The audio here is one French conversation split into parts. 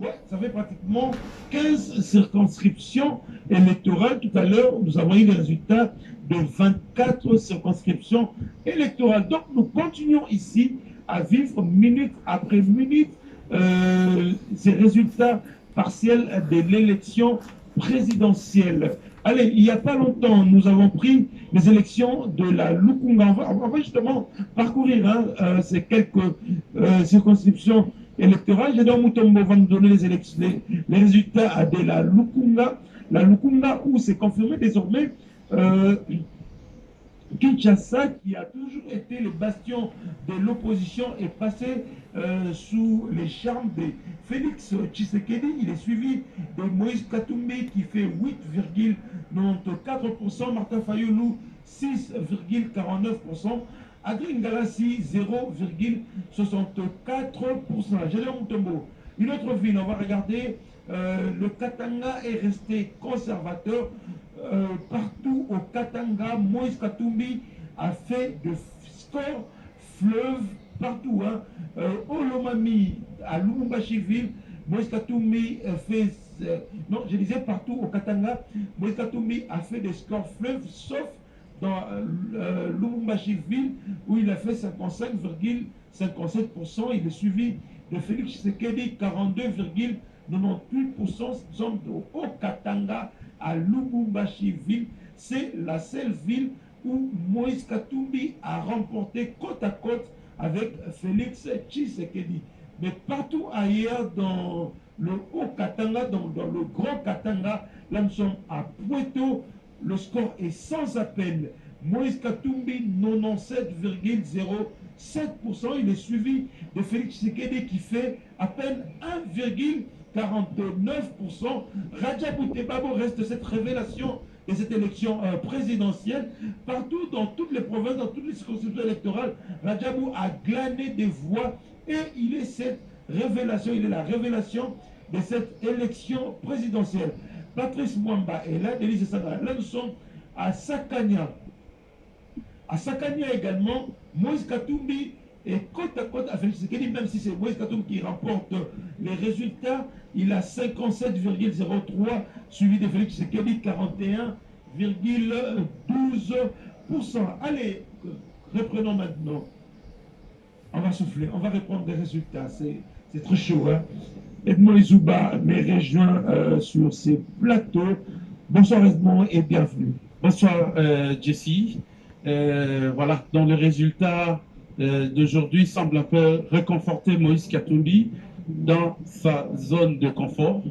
Ouais, ça fait pratiquement 15 circonscriptions électorales. Tout à l'heure, nous avons eu les résultats de 24 circonscriptions électorales. Donc, nous continuons ici à vivre minute après minute ces résultats partiels de l'élection présidentielle. Allez, il n'y a pas longtemps, nous avons pris les élections de la Lukunga. On va justement parcourir ces quelques circonscriptions électorales. J'ai donc Moutombo va nous donner les résultats de la Lukunga. La Lukunga où c'est confirmé désormais Kinshasa, qui a toujours été le bastion de l'opposition, est passé sous les charmes de Félix Tshisekedi. Il est suivi de Moïse Katumbi qui fait 8,94%, Martin Fayoulou 6,49%, Adrien Galassi 0,64%. Gédéon Moutombo. Une autre ville, on va regarder, le Katanga est resté conservateur. Partout au Katanga, Moïse Katumbi a fait de scores fleuve partout. Olomami, à Lubumbashi-Ville, Moïse Katumbi fait... non, je disais partout au Katanga, Moïse Katumbi a fait des scores fleuves, sauf dans Lubumbashi-Ville, où il a fait 55,57%. Il est suivi de Félix Tshisekedi, 42,98%. Nous sommes au Katanga, à Lubumbashi-Ville. C'est la seule ville où Moïse Katumbi a remporté côte à côte avec Félix Tshisekedi. Mais partout ailleurs dans le Haut-Katanga, dans le Grand Katanga, là nous sommes à Puerto, le score est sans appel. Moïse Katumbi, 97,07%. Il est suivi de Félix Tshisekedi qui fait à peine 1,49%. Radjabou Tebabo reste cette révélation de cette élection présidentielle. Partout, dans toutes les provinces, dans toutes les circonscriptions électorales, Radjabou a glané des voix et il est cette révélation, il est la révélation de cette élection présidentielle. Patrice Mwamba est là, Denise Sadra. Là, nous sommes à Sakania. À Sakania également, Moïse Katumbi est côte à côte à Félix Tshisekedi, même si c'est Moïse Katumbi qui remporte les résultats. Il a 57,03, suivi de Félix Tshisekedi, 41,12%. Allez, reprenons maintenant. On va souffler, on va répondre des résultats. C'est très chaud. Edmond Izouba me rejoint sur ces plateaux. Bonsoir Edmond et bienvenue. Bonsoir Jessie. Voilà, donc les résultats d'aujourd'hui semblent un peu réconforter Moïse Katumbi dans sa zone de confort.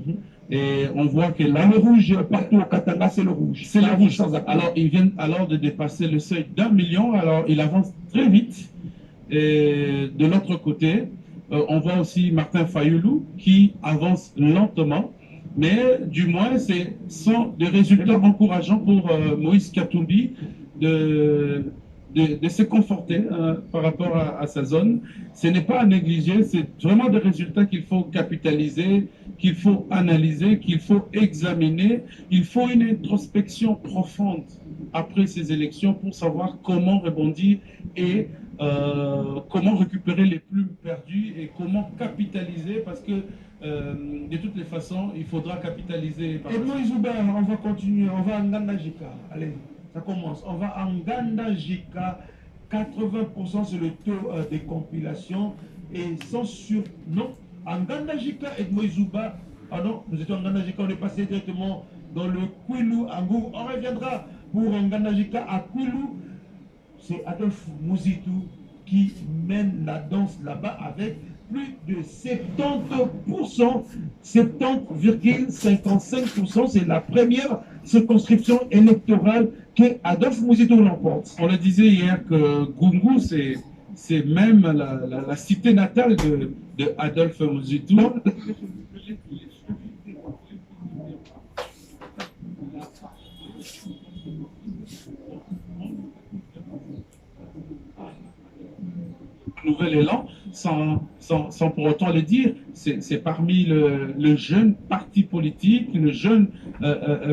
Et on voit que là, le rouge, partout au Katanga, c'est le rouge. C'est le rouge. Alors, il vient alors de dépasser le seuil d'1 million. Alors, il avance très vite. Et de l'autre côté, on voit aussi Martin Fayoulou qui avance lentement. Mais du moins, ce sont des résultats encourageants pour Moïse Katumbi de se conforter par rapport à sa zone. Ce n'est pas à négliger, c'est vraiment des résultats qu'il faut capitaliser, qu'il faut analyser, qu'il faut examiner. Il faut une introspection profonde après ces élections pour savoir comment rebondir et comment récupérer les plumes perdues et comment capitaliser, parce que de toutes les façons, il faudra capitaliser. Edmond Izouba, on va continuer, on va à Ngandajika. Allez, ça commence. On va à Ngandajika, 80% sur le taux de compilation et sans sur... Non, à Ngandajika, Edmond Izouba, pardon, nous étions à Ngandajika, on est passé directement dans le Kwilu, à Ngou. On reviendra pour Ngandajika à Kwilu. C'est Adolphe Mouzitou qui mène la danse là-bas avec plus de 70%, 70,55%. C'est la première circonscription électorale que Adolphe Mouzitou l'emporte. On le disait hier que Gungu, c'est même la cité natale de Adolphe Mouzitou. Nouvel élan, sans pour autant le dire, c'est parmi le jeune parti politique, une jeune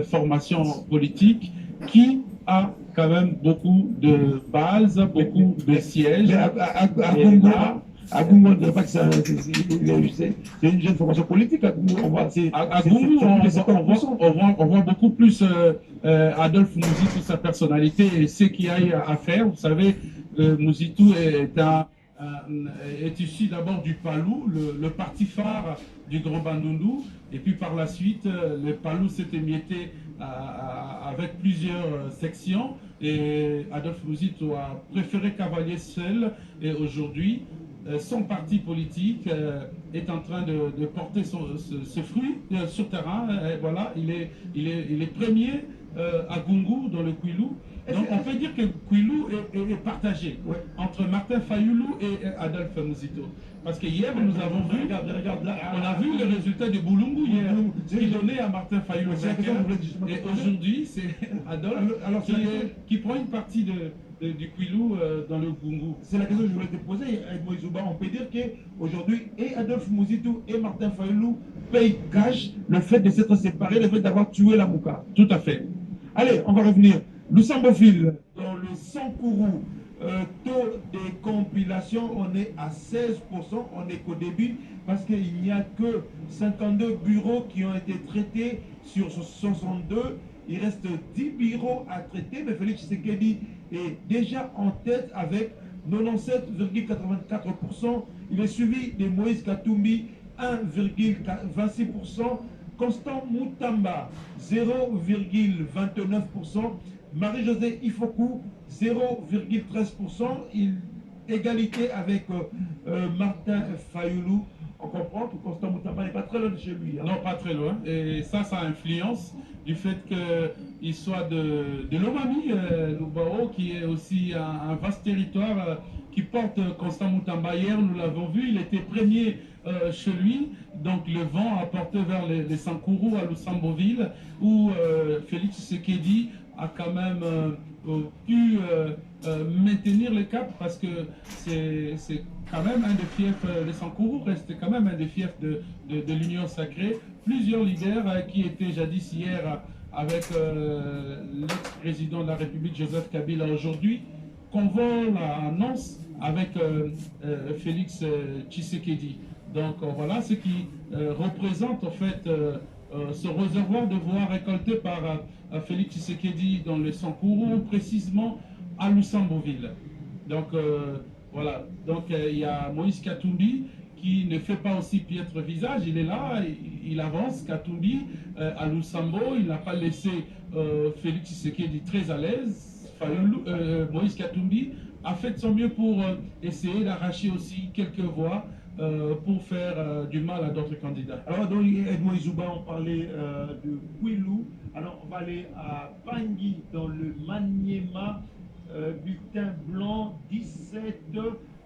formation politique qui a quand même beaucoup de bases, beaucoup de sièges. À Gungu, on ne dirait pas que c'est une jeune formation politique. À Gungu, on voit, à Gungu, on voit beaucoup plus Adolphe Mouzitou, sa personnalité et ce qu'il y a à faire. Vous savez, Mouzitou est issu d'abord du Palou, le parti phare du Grand Bandundu, et puis par la suite, le Palou s'est émietté avec plusieurs sections, et Adolphe Mouzitou a préféré cavalier seul, et aujourd'hui, son parti politique est en train de porter ce fruit sur terrain. Voilà, il est premier à Gungu, dans le Kwilu. Donc on peut dire que Kwilu est partagé entre Martin Fayoulou et Adolphe Mouzitou. Parce que hier, nous avons vu, on a vu le résultat de Boulungu hier, ce qui donnait à Martin Fayoulou. Et aujourd'hui, c'est Adolphe qui prend une partie du Kwilu dans le Gungu. C'est la question que je voulais te poser, Edmo Izouba. On peut dire qu'aujourd'hui, et Adolphe Mouzitou et Martin Fayoulou payent cash le fait de s'être séparés, le fait d'avoir tué la Mouka. Tout à fait. Allez, on va revenir. Lusamboville, dans le Sankourou, taux de compilation, on est à 16%, on est qu'au début, parce qu'il n'y a que 52 bureaux qui ont été traités sur 62. Il reste 10 bureaux à traiter, mais Félix Tshisekedi est déjà en tête avec 97,84%. Il est suivi de Moïse Katumbi, 1,26%. Constant Moutamba, 0,29%. Marie-Josée Ifoku, 0,13%. Égalité avec Martin Fayoulou. On comprend que Constant Moutamba n'est pas très loin de chez lui. Hein. Non, pas très loin. Et ça influence du fait qu'il soit de l'Omami, Lubao, qui est aussi un vaste territoire qui porte Constant Moutamba. Hier, nous l'avons vu, il était premier chez lui. Donc le vent a porté vers les Sankourou à Lusamboville, où Félix Tshisekedi a quand même pu maintenir le cap, parce que c'est quand même un des fiefs, les Sankourou reste quand même un des fiefs de l'Union sacrée. Plusieurs leaders qui étaient jadis hier avec l'ex-président de la République Joseph Kabila aujourd'hui convoient l'annonce avec Félix Tshisekedi. Donc voilà ce qui représente en fait ce réservoir de voix récolté par Félix Tshisekedi dans le Sankourou, précisément à Lusamboville. Donc voilà, donc il y a Moïse Katumbi qui ne fait pas aussi piètre visage, il est là, il avance, Katumbi à Lusambo, il n'a pas laissé Félix Tshisekedi très à l'aise. Moïse Katumbi a fait de son mieux pour essayer d'arracher aussi quelques voix pour faire du mal à d'autres candidats. Alors, donc, Edmond Izouba, on parlait de Kwilu. Alors, on va aller à Pangui, dans le Maniema, bulletin blanc, 17,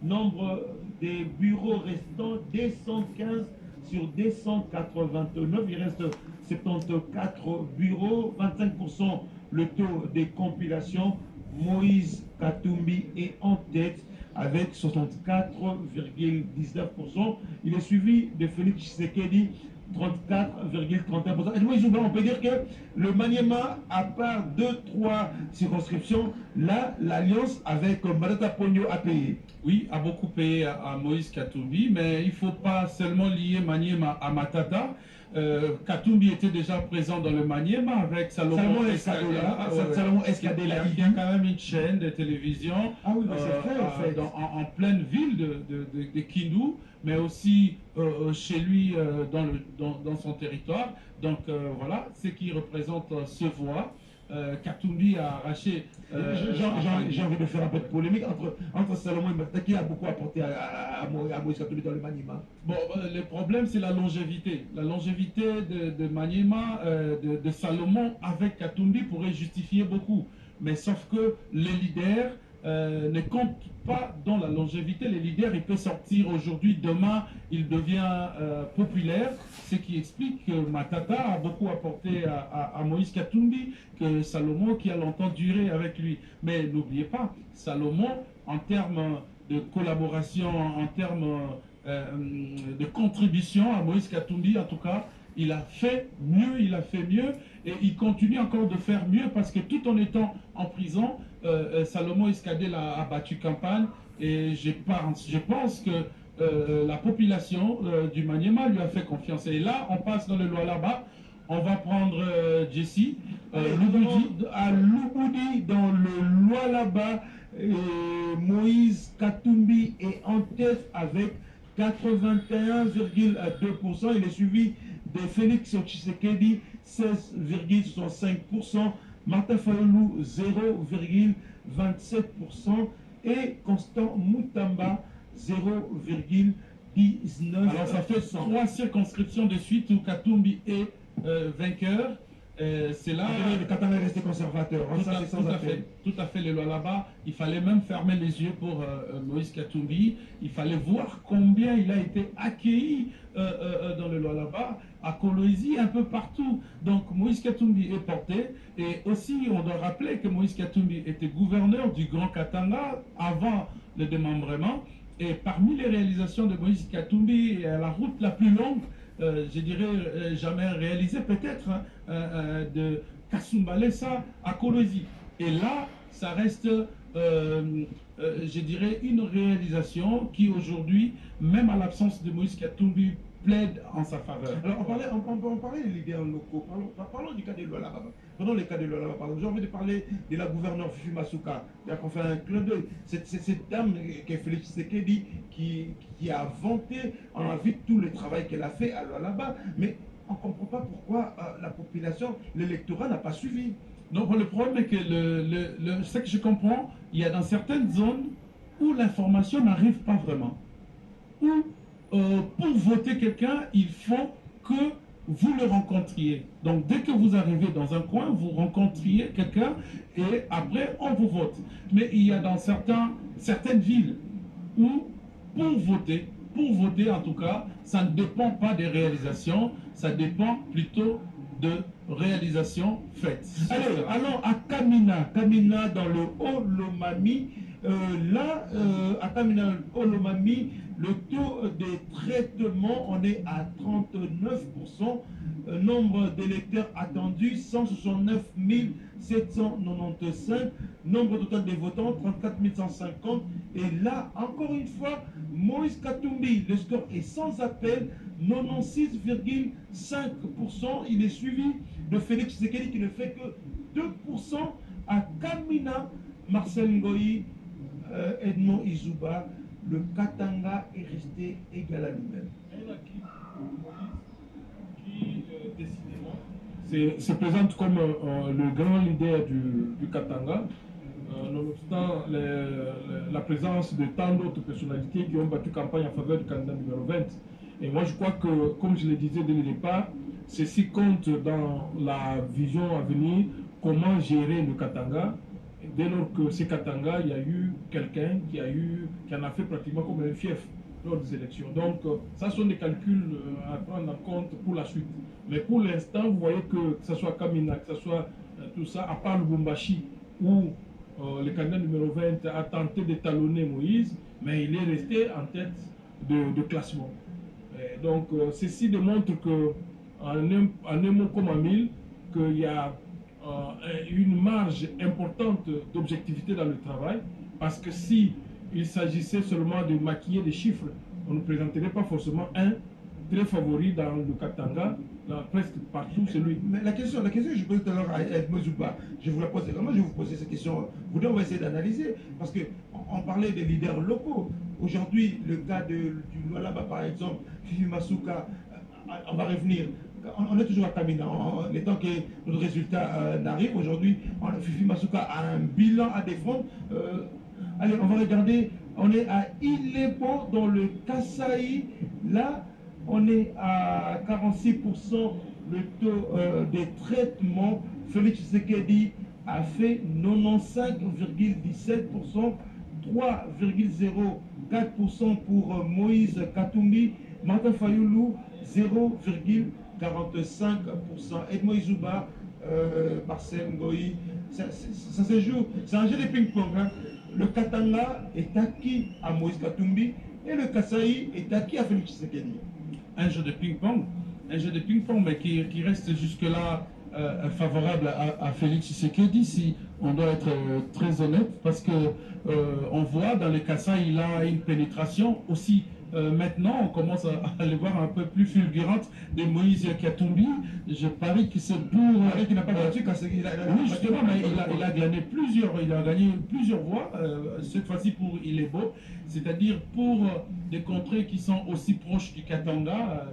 nombre des bureaux restants, 215 sur 289. Il reste 74 bureaux, 25% le taux des compilations. Moïse Katumbi est en tête avec 64,19%. Il est suivi de Félix Tshisekedi, 34,31%. Et moi, on peut dire que le Maniema, à part 2-3 circonscriptions, là, l'alliance avec Matata Ponyo a payé. Oui, a beaucoup payé à Moïse Katumbi, mais il ne faut pas seulement lier Maniema à Matata. Katumbi était déjà présent dans le Maniema avec Salomon Escadela. Salomon Escadela. Il y a quand même une chaîne de télévision en pleine ville de Kindu, mais aussi chez lui dans son territoire. Donc voilà, ce qui représente ce voix. Katumbi a arraché. J'ai envie de faire un peu de polémique entre Salomon et Matata, qui a beaucoup apporté à Moïse Katumbi dans le Maniema. Bon, le problème, c'est la longévité. La longévité de Maniema, de Salomon avec Katumbi pourrait justifier beaucoup. Mais sauf que les leaders ne comptent pas dans la longévité. Les leaders, il peut sortir aujourd'hui, demain, il devient populaire. Ce qui explique que Matata a beaucoup apporté à Moïse Katumbi, que Salomon qui a longtemps duré avec lui. Mais n'oubliez pas, Salomon, en termes de collaboration, en termes de contribution à Moïse Katumbi, en tout cas, il a fait mieux, et il continue encore de faire mieux, parce que tout en étant en prison, Salomon Escadela a battu campagne, et je pense que la population du Maniema lui a fait confiance. Et là, on passe dans le Lualaba. On va prendre Jessie, Lubudi. À Lubudi, dans le Lualaba, Moïse Katumbi est en tête avec 81,2%. Il est suivi de Félix Tshisekedi, 16,65%. Martin Fayulu, 0,27%. Et Constant Moutamba, 0,19%. Alors ça fait 3 circonscriptions de suite où Katumbi est vainqueur. C'est là. Le Katanga est resté conservateur. Tout à fait. Le Lualaba, il fallait même fermer les yeux pour Moïse Katumbi. Il fallait voir combien il a été accueilli dans le Lualaba, à Kolwezi, un peu partout. Donc Moïse Katumbi est porté. Et aussi, on doit rappeler que Moïse Katumbi était gouverneur du Grand Katanga avant le démembrement. Et parmi les réalisations de Moïse Katumbi, la route la plus longue, je dirais jamais réalisée peut-être, de Kasumbalesa à Kolwezi. Et là, ça reste, je dirais, une réalisation qui aujourd'hui, même à l'absence de Moïse Katumbi, plaide en sa faveur. Alors, on parlait des leaders locaux. Parlons du cas de Lualaba. Prenons le cas de Lualaba. J'ai envie de parler de la gouverneure Fifi Masuka. On fait un clin d'œil. Cette dame qui est Félix Tshisekedi qui a vanté, on a vu tout le travail qu'elle a fait à Lualaba. Mais on ne comprend pas pourquoi la population, l'électorat n'a pas suivi. Non, le problème est que ce que je comprends, il y a dans certaines zones où l'information n'arrive pas vraiment. Où pour voter quelqu'un, il faut que vous le rencontriez. Donc, dès que vous arrivez dans un coin, vous rencontriez quelqu'un et après, on vous vote. Mais il y a dans certaines villes où, pour voter en tout cas, ça ne dépend pas des réalisations, ça dépend plutôt de réalisations faites. Allez, allons à Kamina. Kamina dans le Haut-Lomami. À Kamina Haut-Lomami, le taux de traitement, on est à 39%. Nombre d'électeurs attendus, 169 795. Nombre total des votants, 34 150. Et là, encore une fois, Moïse Katumbi, le score est sans appel, 96,5%. Il est suivi de Félix Tshisekedi qui ne fait que 2%. À Kamina, Marcel Ngoï, Edmond Izuba, le Katanga est resté égal à lui-même. Se présente comme le grand leader du Katanga, nonobstant la présence de tant d'autres personnalités qui ont battu campagne en faveur du candidat numéro 20. Et moi je crois que, comme je le disais dès le départ, ceci compte dans la vision à venir, comment gérer le Katanga. Dès lors que ce Katanga, il y a eu quelqu'un qui en a fait pratiquement comme un fief lors des élections. Donc, ça sont des calculs à prendre en compte pour la suite. Mais pour l'instant, vous voyez que ce soit Kamina, que ce soit tout ça, à part le Lubumbashi, où le candidat numéro 20 a tenté de talonner Moïse, mais il est resté en tête de classement. Et donc, ceci démontre que, en un mot comme en mille, qu'il y a une marge importante d'objectivité dans le travail, parce que si il s'agissait seulement de maquiller des chiffres, on ne présenterait pas forcément un très favori dans le Katanga, dans presque partout celui. Mais la question que je posais tout à l'heure à Edmond Izuba, je vous la pose vraiment, je vais vous poser cette question. Vous deux, on va essayer d'analyser, parce qu'on parlait des leaders locaux. Aujourd'hui, le cas du Lualaba, par exemple, Fifi Masuka, on va revenir. On est toujours à Kamina, le temps que notre résultat n'arrive. Aujourd'hui, Fifi Masuka a un bilan à défendre. Allez, on va regarder. On est à Ilepo, dans le Kasaï. Là, on est à 46% le taux des traitements. Félix Tshisekedi a fait 95,17%, 3,04% pour Moïse Katumbi, Martin Fayulu, 0,45%. Edmond Izuba, Marcel Ngoï, ça se joue, c'est un jeu de ping-pong. Hein. Le Katanga est acquis à Moïse Katumbi et le Kasaï est acquis à Félix Tshisekedi. Un jeu de ping-pong, mais qui reste jusque-là favorable à Félix Tshisekedi, si on doit être très honnête, parce que on voit dans le Kasaï, il a une pénétration aussi maintenant, on commence à les voir un peu plus fulgurantes de Moïse Katumbi. Je parie que c'est pour... Qui n'a pas battu quand oui, justement, mais il a gagné plusieurs voix, cette fois-ci pour Il est beau, c'est-à-dire pour des contrées qui sont aussi proches du Katanga,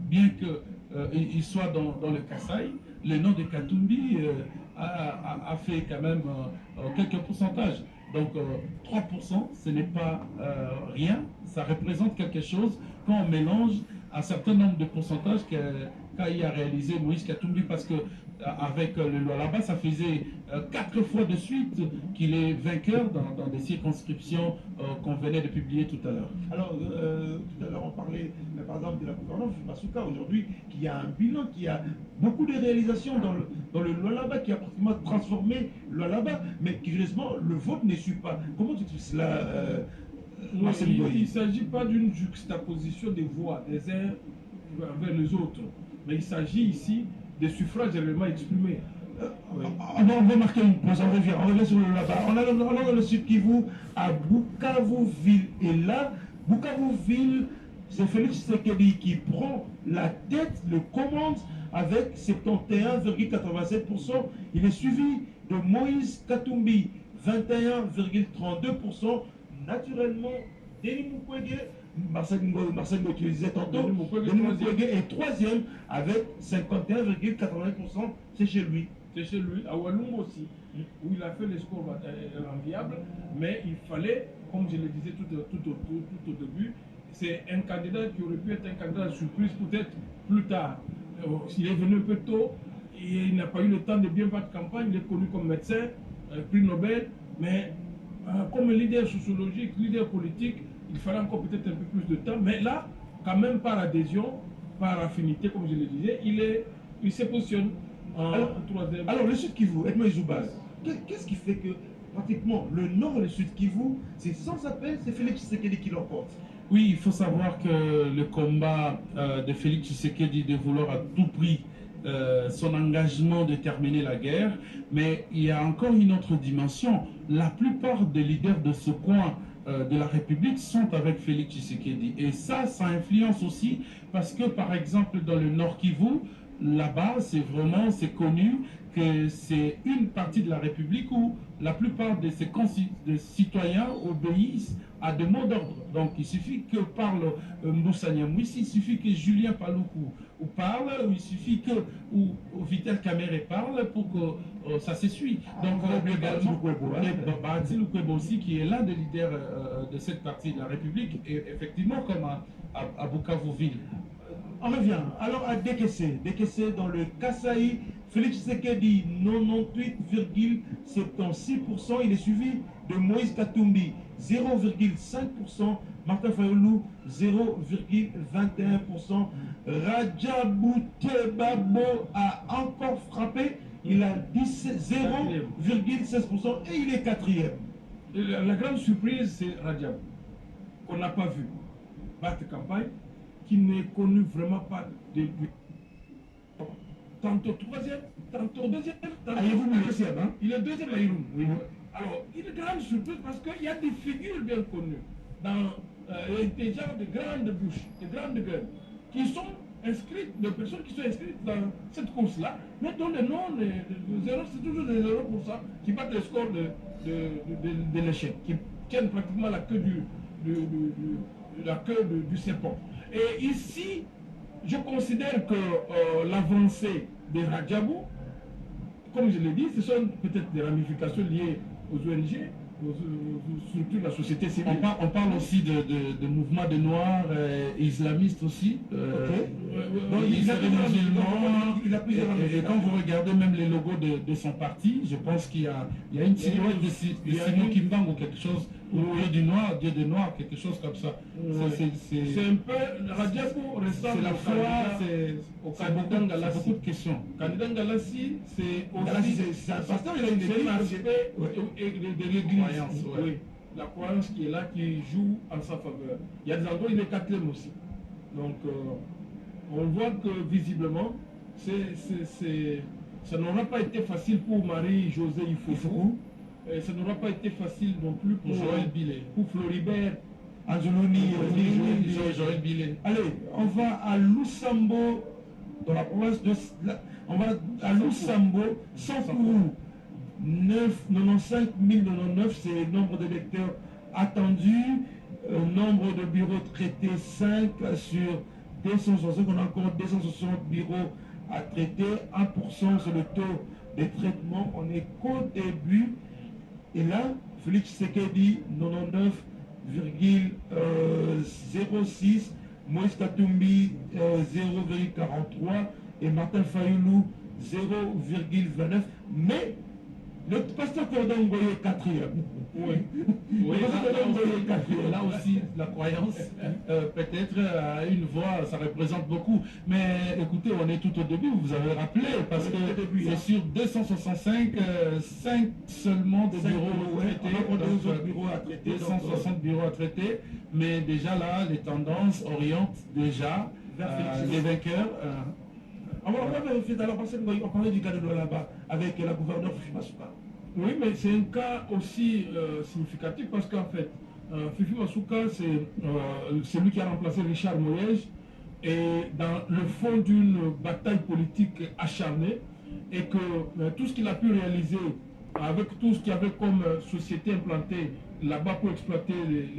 bien qu'il soit dans le Kasaï. Le nom de Katumbi a fait quand même quelques pourcentages. Donc 3%, ce n'est pas rien, ça représente quelque chose quand on mélange un certain nombre de pourcentages qu'a réalisé Moïse Katumbi, parce que avec le Lualaba, ça faisait 4 fois de suite qu'il est vainqueur dans des circonscriptions qu'on venait de publier tout à l'heure. Alors, tout à l'heure, on parlait par exemple de la gouvernance de Masuka aujourd'hui, qui a un bilan, qui a beaucoup de réalisations dans le Lualaba, qui a pratiquement transformé le Lualaba, mais curieusement, le vote ne suit pas. Comment tu expliques cela, Marcel Boy? Il ne s'agit pas d'une juxtaposition des voix des uns vers les autres, mais il s'agit ici des suffrages réellement exprimés. On va marquer une pause, on revient sur le là-bas. On a dans le Sud Kivu, à Bukavu-Ville. Et là, Bukavu-Ville, c'est Félix Tshisekedi qui prend la tête, le commande avec 71,87%. Il est suivi de Moïse Katumbi, 21,32%. Naturellement, Denis Mukwege, Marcel Ngo, tu le disais tantôt, Denis Mukwege est troisième avec 51,80%. C'est chez lui. C'est chez lui, à Walungo aussi, où il a fait les scores enviables, mais il fallait, comme je le disais tout au début, c'est un candidat qui aurait pu être un candidat de surprise peut-être plus tard. Il est venu un peu tôt, et il n'a pas eu le temps de bien faire campagne, il est connu comme médecin, prix Nobel, mais comme leader sociologique, leader politique, il fallait encore peut-être un peu plus de temps, mais là, quand même par adhésion, par affinité, comme je le disais, il se positionne en troisième. Alors le Sud Kivu, Edmond Zoubaz, qu'est-ce qui fait que pratiquement le Nord et le Sud Kivu, c'est sans appel, c'est Félix Tshisekedi qui l'emporte? Oui, il faut savoir que le combat de Félix Tshisekedi de vouloir à tout prix son engagement de terminer la guerre, mais il y a encore une autre dimension. La plupart des leaders de ce coin de la République sont avec Félix Tshisekedi. Et ça influence aussi parce que, par exemple, dans le Nord Kivu, là-bas, c'est connu que c'est une partie de la République où la plupart de ses citoyens obéissent à des mots d'ordre. Donc, il suffit que parle Moussa Nyamwisi, il suffit que Julien Paloukou parle, il suffit que Vital Kamerhe parle pour que ça se suit. Donc, également, Bati Lukwebo aussi, qui est l'un des leaders de cette partie de la République, et effectivement, comme à Bukavu-Ville. On revient alors à Dekese dans le Kasaï, Félix Tshisekedi 98,76%, il est suivi de Moïse Katumbi 0,5%, Martin Fayoulou 0,21%, Radjabou Tebabo a encore frappé, il a 0,16% et il est quatrième. La grande surprise, c'est Radjabou, qu'on n'a pas vu battre campagne, qui n'est connu vraiment pas depuis. Tantôt troisième, tantôt deuxième, tantôt deuxième, hein? Il est deuxième à Iroum. Oui. Alors, il est grande surprise parce qu'il y a des figures bien connues, des gens de grandes bouches, de grandes gueules, qui sont inscrites, des personnes qui sont inscrites dans cette course-là, mais dont le nom, c'est toujours les 0% qui battent le score de l'échec, qui tiennent pratiquement la queue du serpent. Et ici, je considère que l'avancée de Radjabou, comme je l'ai dit, ce sont peut-être des ramifications liées aux ONG, aux structures de la société civile. On parle aussi de mouvements de noirs islamistes aussi. Donc, il a et quand vous regardez même les logos de son parti, je pense qu'il y a une silhouette de Simon Kimbang ou quelque chose, ou Dieu des Noirs, quelque chose comme ça. C'est un peu, Radjabou ressemble la foi, au candidat Ngalassi. Beaucoup de questions. Candidat Ngalassi, c'est aussi c'est un pasteur, il a une un aspect de l'église. Oui. La croyance qui est là, qui joue en sa faveur. Il y a des endroits où il est quatrième aussi. Donc, on voit que visiblement, ça n'aura pas été facile pour Marie-Josée Ifoufou. Ça n'aura pas été facile non plus pour Joël Billet. Pour Floribert Angeloni, Joël Billet. Allez, on va à Lusambo, dans la province de... On va à Lusambo, Sankourou. 95 099, c'est le nombre d'électeurs attendus. Nombre de bureaux traités, 5 sur 260. On a encore 260 bureaux à traiter. 1% c'est le taux de traitement. On est qu'au début. Et là, Félix Tshisekedi, 99,06. Moïse Katumbi, 0,43. Et Martin Fayoulou, 0,29. Mais le pasteur Cordon Ngoye est quatrième. Oui, là aussi, la croyance, peut-être à une voix, ça représente beaucoup. Mais écoutez, on est tout au début, vous avez rappelé, parce que c'est sur 265, 5 seulement de bureaux traités, 260 bureaux à traiter, mais déjà là, les tendances orientent déjà les vainqueurs. On va vérifier alors, parce qu'on parlait du cas de là-bas, avec la gouverneure Fifi Masuka. Oui, mais c'est un cas aussi significatif parce qu'en fait, Fifi Masuka, c'est celui qui a remplacé Richard Moyej et dans le fond d'une bataille politique acharnée et que tout ce qu'il a pu réaliser avec tout ce qu'il y avait comme société implantée là-bas pour exploiter les